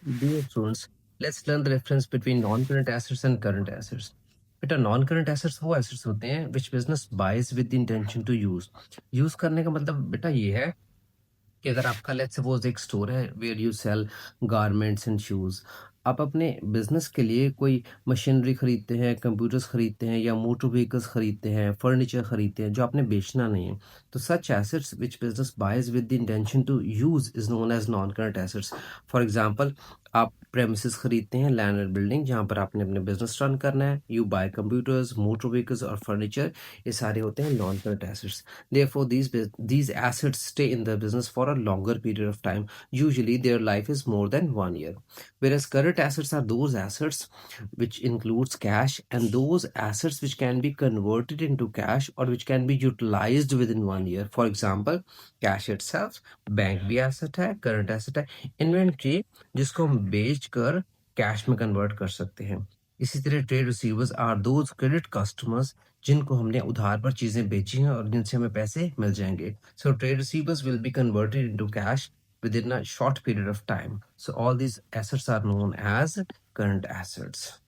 Dear students, let's learn the difference between non-current assets and current assets. बेटा non current assets वो assets होते हैं which business buys with the intention to use करने का मतलब बेटा ये है कि अगर आपका लेट्स सपोज एक स्टोर है where you sell garments and shoes, आप अपने बिजनेस के लिए कोई मशीनरी खरीदते हैं, कंप्यूटर्स खरीदते हैं या मोटर व्हीकल्स खरीदते हैं, फर्नीचर खरीदते हैं जो आपने बेचना नहीं है, तो such assets which business buys with the intention to use is known as non current assets. For example, आप प्रेमिसेस खरीदते हैं, लैंड एंड बिल्डिंग जहाँ पर आपने अपने बिजनेस रन करना है, you buy computers, motor vehicles और फर्नीचर, ये सारे होते हैं non current assets. Therefore, these assets stay in the business for a longer period of time. Usually, their life is more than 1 year. Whereas current assets are those assets which includes cash and those assets which can be converted into cash or which can be utilized within 1 year. For example, cash itself, bank भी asset है, current asset है, inventory जिसको हम बेच कर cash में convert कर सकते हैं। इसी तरह trade receivers are those credit customers जिनको हमने उधार पर चीजें बेची हैं और जिनसे हमें पैसे मिल जाएंगे। So trade receivers will be converted into cash within a short period of time. So all these assets are known as current assets.